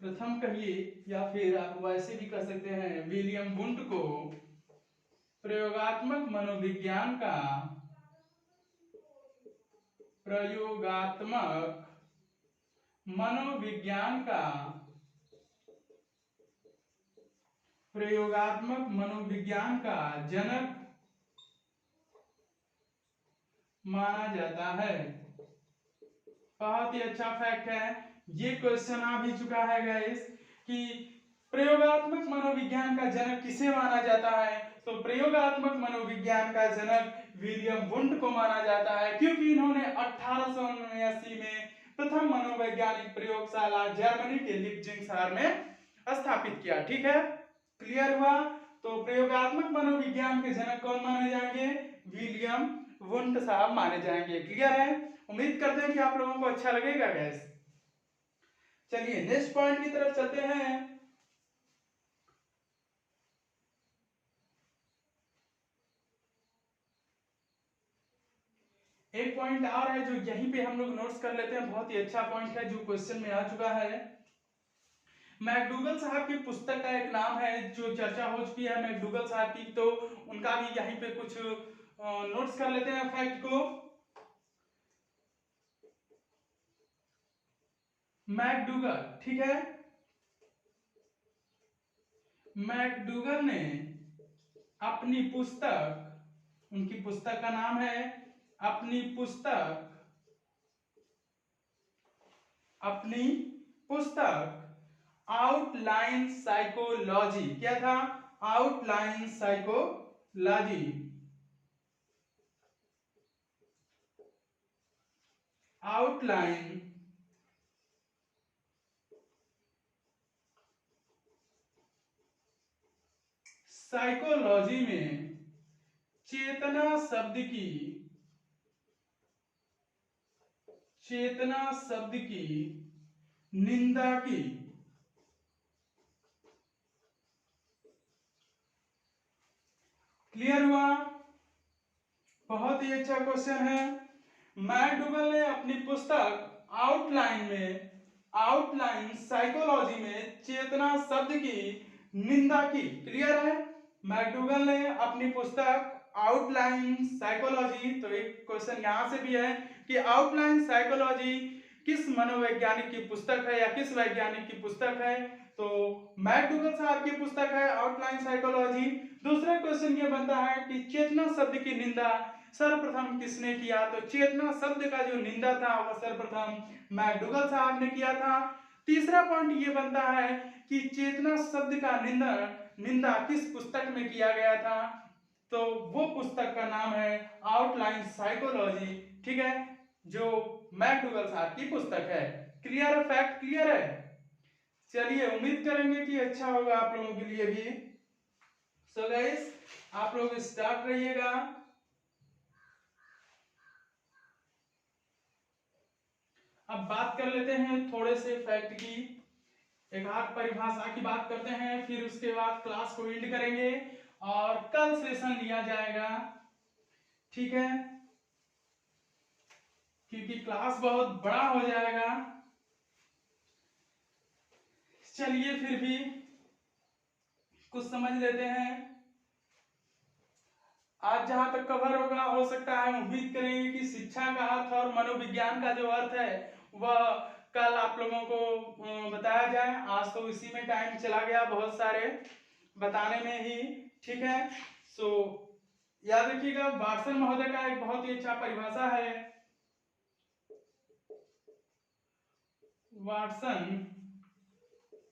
प्रथम कहिए या फिर आप वैसे भी कह सकते हैं, विलियम वुंट को प्रयोगात्मक मनोविज्ञान का, प्रयोगात्मक मनोविज्ञान का जनक माना जाता है। बहुत ही अच्छा फैक्ट है, ये क्वेश्चन आ भी चुका है गाइस, कि प्रयोगात्मक मनोविज्ञान का जनक किसे माना जाता है? तो प्रयोगात्मक मनोविज्ञान का जनक विलियम वुंट को माना जाता है, क्योंकि इन्होंने 1879 में प्रथम मनोवैज्ञानिक प्रयोगशाला जर्मनी के लिप्जिंग शहर में स्थापित किया। ठीक है, क्लियर हुआ? तो प्रयोगात्मक मनोविज्ञान के जनक कौन माने जाएंगे? विलियम वुंट साहब माने जाएंगे। क्लियर है? उम्मीद करते हैं कि आप लोगों को अच्छा लगेगा गैस। चलिए नेक्स्ट पॉइंट की तरफ चलते हैं। एक पॉइंट और है जो यहीं पे हम लोग नोट्स कर लेते हैं, बहुत ही अच्छा पॉइंट है जो क्वेश्चन में आ चुका है। मैकडूगल साहब की पुस्तक का एक नाम है जो चर्चा हो चुकी है, मैकडूगल साहब की, तो उनका भी यहीं पे कुछ नोट्स कर लेते हैं फैक्ट को। मैकडूगल, ठीक है, मैकडूगल ने अपनी पुस्तक, उनकी पुस्तक का नाम है, अपनी पुस्तक अपनी पुस्तक आउटलाइन साइकोलॉजी, क्या था? आउटलाइन साइकोलॉजी, आउटलाइन साइकोलॉजी में चेतना शब्द की, चेतना शब्द की निंदा की। क्लियर हुआ? बहुत ही अच्छा क्वेश्चन है। मैकडूगल ने अपनी पुस्तक आउटलाइन में, आउटलाइन साइकोलॉजी में चेतना शब्द की निंदा की। क्लियर है? मैकडूगल ने अपनी पुस्तक आउटलाइन साइकोलॉजी, तो एक क्वेश्चन यहां से भी है कि आउटलाइन साइकोलॉजी किस मनोवैज्ञानिक की पुस्तक है या किस वैज्ञानिक की पुस्तक है? तो मैकडूगल साहब की पुस्तक है आउटलाइन साइकोलॉजी। दूसरा क्वेश्चन ये बनता है कि चेतना शब्द की निंदा सर्वप्रथम किसने किया? तो चेतना शब्द का जो निंदा था वह सर्वप्रथम मैकडूगल साहब ने किया था। तीसरा पॉइंट ये बनता है कि चेतना शब्द का निंदा किस पुस्तक में किया गया था? तो वो पुस्तक का नाम है आउटलाइन साइकोलॉजी, ठीक है, जो मैकडूगल साहब की पुस्तक है। क्लियर है? फैक्ट क्लियर है? चलिए, उम्मीद करेंगे कि अच्छा होगा आप लोगों के लिए भी। सो गाइस, आप लोग स्टार्ट रहिएगा। अब बात कर लेते हैं थोड़े से फैक्ट की, एक आध परिभाषा की बात करते हैं, फिर उसके बाद क्लास को एंड करेंगे और कल सेशन लिया जाएगा, ठीक है, क्योंकि क्लास बहुत बड़ा हो जाएगा। चलिए फिर भी कुछ समझ लेते हैं। आज जहां तक कवर होगा, हो सकता है उम्मीद करेंगे कि शिक्षा का अर्थ और मनोविज्ञान का जो अर्थ है वह कल आप लोगों को बताया जाए। आज तो इसी में टाइम चला गया बहुत सारे बताने में ही, ठीक है। सो याद रखिएगा, वाटसन महोदय का एक बहुत ही अच्छा परिभाषा है। वाटसन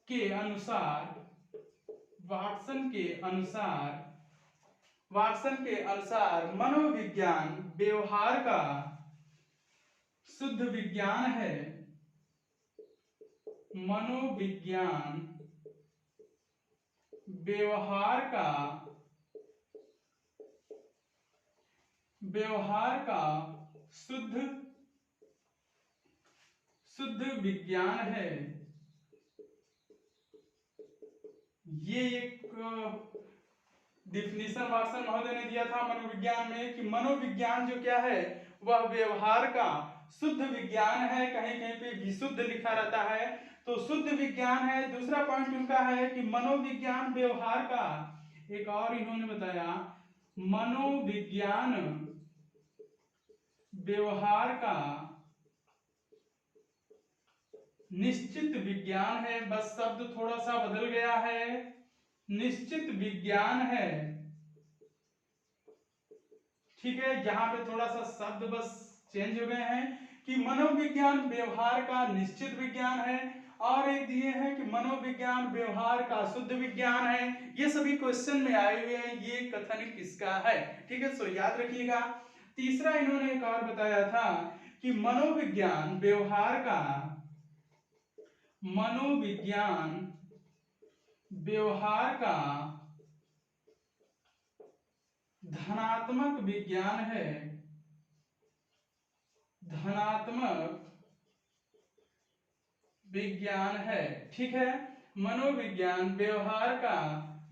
के अनुसार, वाटसन के अनुसार, वाटसन के अनुसार मनोविज्ञान व्यवहार का शुद्ध विज्ञान है। मनोविज्ञान व्यवहार का शुद्ध विज्ञान है। ये एक डिफिनीशन वाटसन महोदय ने दिया था मनोविज्ञान में कि मनोविज्ञान जो क्या है वह व्यवहार का शुद्ध विज्ञान है। कहीं कहीं पे विशुद्ध लिखा रहता है, तो शुद्ध विज्ञान है। दूसरा पॉइंट उनका है कि मनोविज्ञान व्यवहार का, एक और इन्होंने बताया, मनोविज्ञान व्यवहार का निश्चित विज्ञान है। बस शब्द थोड़ा सा बदल गया है, निश्चित विज्ञान है, ठीक है। यहां पे थोड़ा सा शब्द बस चेंज हो गए हैं कि मनोविज्ञान व्यवहार का निश्चित विज्ञान है, और एक दिए हैं कि मनोविज्ञान व्यवहार का शुद्ध विज्ञान है। ये सभी क्वेश्चन में आए हुए हैं, ये कथन किसका है, ठीक है। सो याद रखिएगा। तीसरा इन्होंने एक और बताया था कि मनोविज्ञान व्यवहार का, मनोविज्ञान व्यवहार का धनात्मक विज्ञान है। धनात्मक विज्ञान है, ठीक है। मनोविज्ञान व्यवहार का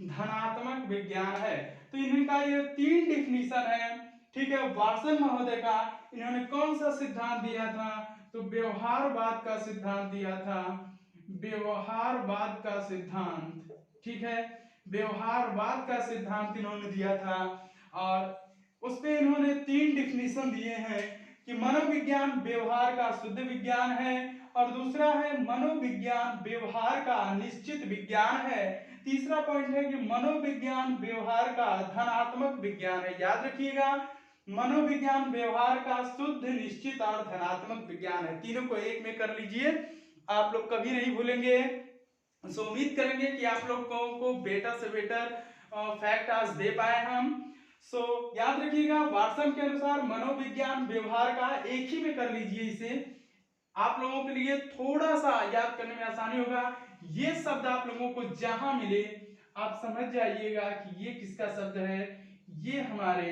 धनात्मक विज्ञान है। तो इनका ये तीन डिफिनीशन है, ठीक है। वाटसन महोदय का इन्होंने कौन सा सिद्धांत दिया था? तो व्यवहारवाद का सिद्धांत दिया था, व्यवहारवाद का सिद्धांत, ठीक है। व्यवहारवाद का सिद्धांत इन्होंने दिया था, और उस पे इन्होंने तीन डिफिनीशन दिए हैं कि मनोविज्ञान व्यवहार का शुद्ध विज्ञान है, और दूसरा है मनोविज्ञान व्यवहार का निश्चित विज्ञान है, तीसरा पॉइंट है कि मनोविज्ञान व्यवहार का धनात्मक विज्ञान है। याद रखिएगा, मनोविज्ञान व्यवहार का शुद्ध, निश्चित और धनात्मक विज्ञान है। तीनों को एक में कर लीजिए आप लोग कभी नहीं भूलेंगे। सो उम्मीद करेंगे कि आप लोगों को बेटर से बेटर फैक्ट आज दे पाए हम। सो याद रखिएगा, वाटसन के अनुसार मनोविज्ञान व्यवहार का एक ही में कर लीजिए इसे, आप लोगों के लिए थोड़ा सा याद करने में आसानी होगा। ये शब्द आप लोगों को जहां मिले आप समझ जाइएगा कि ये किसका शब्द है, ये हमारे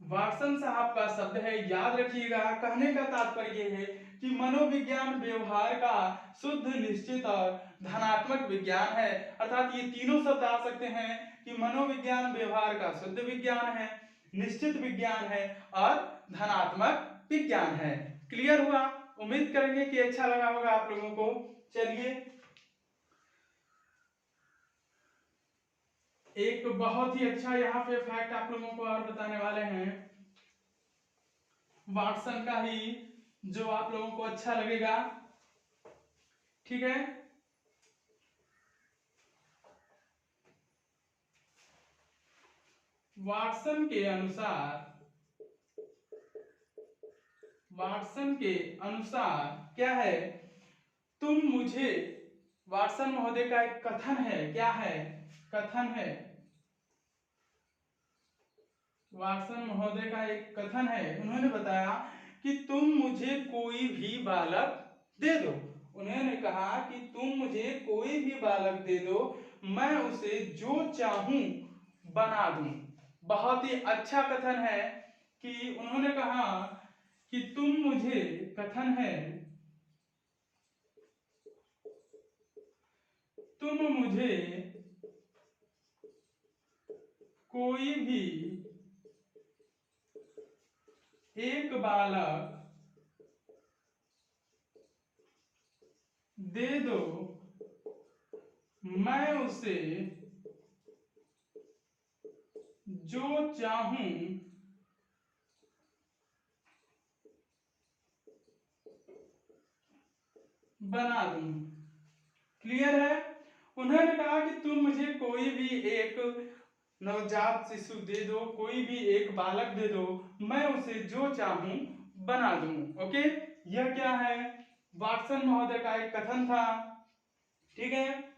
वाटसन साहब का शब्द है। याद रखिएगा, कहने का तात्पर्य है कि मनोविज्ञान व्यवहार का शुद्ध, निश्चित और धनात्मक विज्ञान है। अर्थात ये तीनों शब्द आ सकते हैं कि मनोविज्ञान व्यवहार का शुद्ध विज्ञान है, निश्चित विज्ञान है और धनात्मक विज्ञान है। क्लियर हुआ? उम्मीद करेंगे कि अच्छा लगा होगा आप लोगों को। चलिए, एक बहुत ही अच्छा यहाँ पे फैक्ट आप लोगों को और बताने वाले हैं, वाटसन का ही, जो आप लोगों को अच्छा लगेगा। ठीक है, वाटसन के अनुसार, वाटसन के अनुसार क्या है, तुम मुझे, वाटसन महोदय का एक कथन है, क्या है, कथन है, वाटसन महोदय का एक कथन है। उन्होंने बताया कि तुम मुझे कोई भी बालक दे दो, उन्होंने कहा कि तुम मुझे कोई भी बालक दे दो, मैं उसे जो चाहूं बना दूं। बहुत ही अच्छा कथन है कि उन्होंने कहा कि तुम मुझे, कथन है, तुम मुझे कोई भी एक बालक दे दो, मैं उसे जो चाहूं बना दूं। क्लियर है? उन्होंने कहा कि तुम मुझे कोई भी एक नवजात शिशु दे दो, कोई भी एक बालक दे दो, मैं उसे जो चाहूं बना दूं। ओके, यह क्या है, वाटसन महोदय का एक कथन था। ठीक है,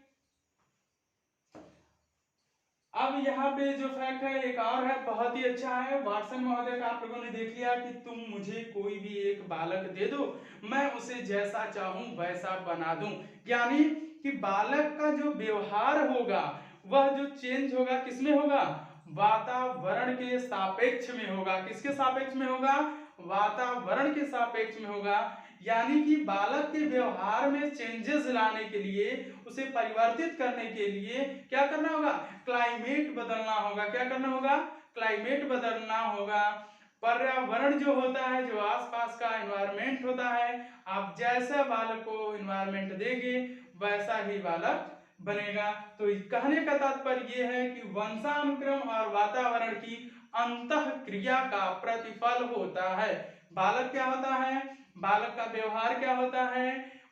अब यहाँ पे जो फैक्ट है एक और है, बहुत ही अच्छा है। वाटसन महोदय का आप लोगों ने देख लिया कि तुम मुझे कोई भी एक बालक दे दो, मैं उसे जैसा चाहूं वैसा बना दूं। यानी कि बालक का जो व्यवहार होगा वह जो चेंज होगा किसमें होगा, वातावरण के सापेक्ष में होगा। किसके सापेक्ष में होगा, वातावरण के सापेक्ष में होगा। यानी कि बालक के व्यवहार में चेंजेस लाने के लिए, उसे परिवर्तित करने के लिए क्या करना होगा, क्लाइमेट बदलना होगा। क्या करना होगा, क्लाइमेट बदलना होगा। पर्यावरण जो होता है, जो आसपास का एनवायरनमेंट होता है, आप जैसा बालक को एनवायरनमेंट देंगे वैसा ही बालक बनेगा। तो कहने का तात्पर्य यह है कि वंशानुक्रम और वातावरण की अंतः क्रिया का प्रतिफल होता है। बालक क्या होता है, बालक का व्यवहार क्या होता है,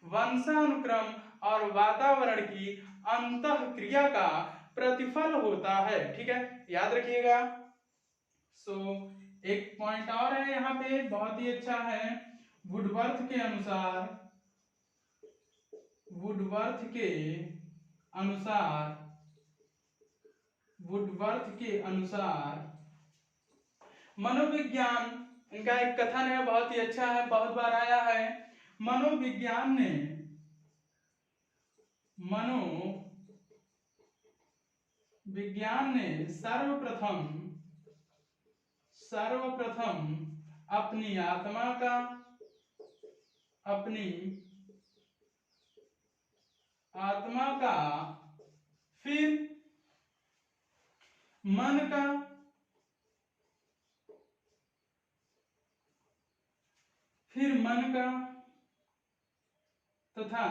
वंशानुक्रम और वातावरण की अंतः क्रिया का प्रतिफल होता है। ठीक है, याद रखिएगा। सो एक पॉइंट और है यहाँ पे, बहुत ही अच्छा है। वुडवर्थ के अनुसार, वुडवर्थ के अनुसार, वुडवर्थ के अनुसार मनोविज्ञान, इनका एक कथन है, बहुत ही अच्छा है, बहुत बार आया है। मनोविज्ञान ने, मनोविज्ञान ने सर्वप्रथम, सर्वप्रथम अपनी आत्मा का, अपनी आत्मा का, फिर मन का, फिर मन का तथा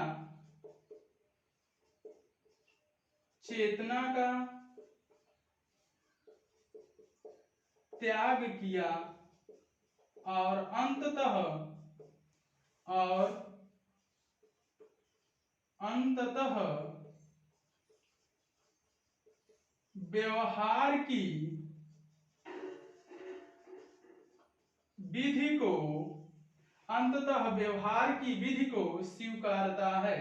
चेतना का त्याग किया और अंततः, और अंततः व्यवहार की विधि को अंततः व्यवहार की विधि को स्वीकारता है।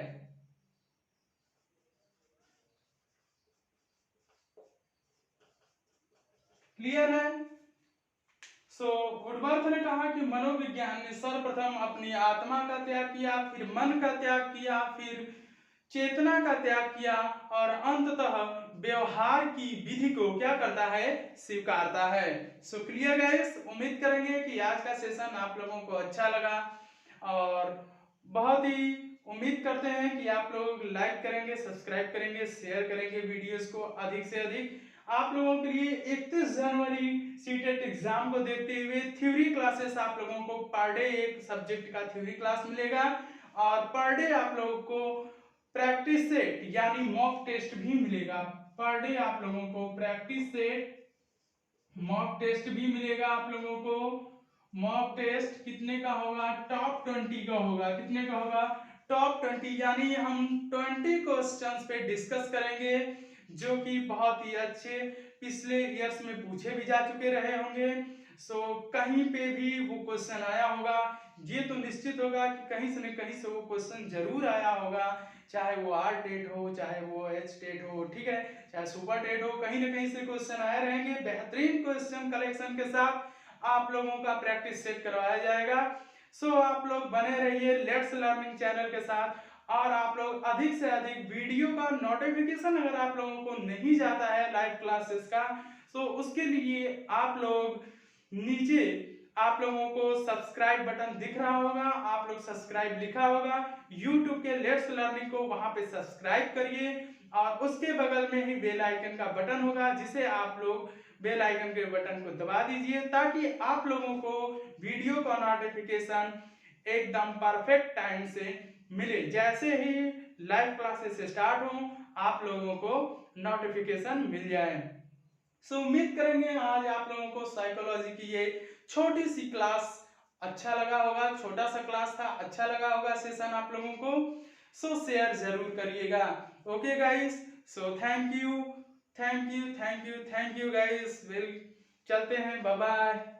क्लियर है? वुडवर्थ ने कहा कि मनोविज्ञान ने सर्वप्रथम अपनी आत्मा का त्याग किया, फिर मन का त्याग किया, फिर चेतना का त्याग किया और अंततः व्यवहार की विधि को क्या करता है, स्वीकारता है। क्लियर गाइस, उम्मीद करेंगे कि आज का सेशन आप लोगों को अच्छा लगा और बहुत ही उम्मीद करते हैं कि आप लोग लाइक करेंगे, सब्सक्राइब करेंगे, शेयर करेंगे वीडियोस को अधिक से अधिक। आप लोगों के लिए 31 जनवरी सीटेट एग्जाम को देखते हुए थ्योरी क्लासेस आप लोगों को पर डे एक सब्जेक्ट का थ्योरी क्लास मिलेगा और पर डे आप लोगों को प्रैक्टिस सेट यानी मॉक टेस्ट भी मिलेगा। पर डे आप लोगों को प्रैक्टिस सेट मॉक टेस्ट भी मिलेगा। आप लोगों को मॉक टेस्ट कितने का होगा, टॉप 20 का होगा। कितने का होगा, टॉप 20, यानी हम 20 क्वेश्चंस पे डिस्कस करेंगे जो कि बहुत ही अच्छे पिछले ईयर्स में पूछे भी जा चुके रहे होंगे। कहीं पे भी वो क्वेश्चन आया होगा, ये तो निश्चित होगा कि कहीं से न कहीं से वो क्वेश्चन जरूर आया होगा, चाहे वो आर टेट हो, चाहे वो एच टेट हो, ठीक है, चाहे सुपर टेट हो, कहीं न कहीं से क्वेश्चन आए रहेंगे। बेहतरीन क्वेश्चन कलेक्शन के साथ आप लोगों का प्रैक्टिस सेट करवाया जाएगा। आप लोग बने रहिए लेट्स लर्निंग चैनल के साथ और आप लोग अधिक से अधिक वीडियो का नोटिफिकेशन अगर आप लोगों को नहीं जाता है लाइव क्लासेस का, उसके लिए आप लोग नीचे आप लोगों को सब्सक्राइब बटन दिख रहा होगा, आप लोग सब्सक्राइब लिखा होगा YouTube के लेट्स लर्निंग को, वहां पे सब्सक्राइब करिए और उसके बगल में ही बेल आइकन का बटन होगा जिसे आप लोग बेल आइकन के बटन को दबा दीजिए ताकि आप लोगों को वीडियो का नोटिफिकेशन एकदम परफेक्ट टाइम से मिले। जैसे ही लाइव क्लासेस स्टार्ट हो आप लोगों को नोटिफिकेशन मिल जाए। उम्मीद करेंगे आज आप लोगों को साइकोलॉजी की ये छोटी सी क्लास अच्छा लगा होगा। छोटा सा क्लास था, अच्छा लगा होगा सेशन आप लोगों को। शेयर जरूर करिएगा। Okay guys, thank you guys. Well चलते हैं, बाय बाय।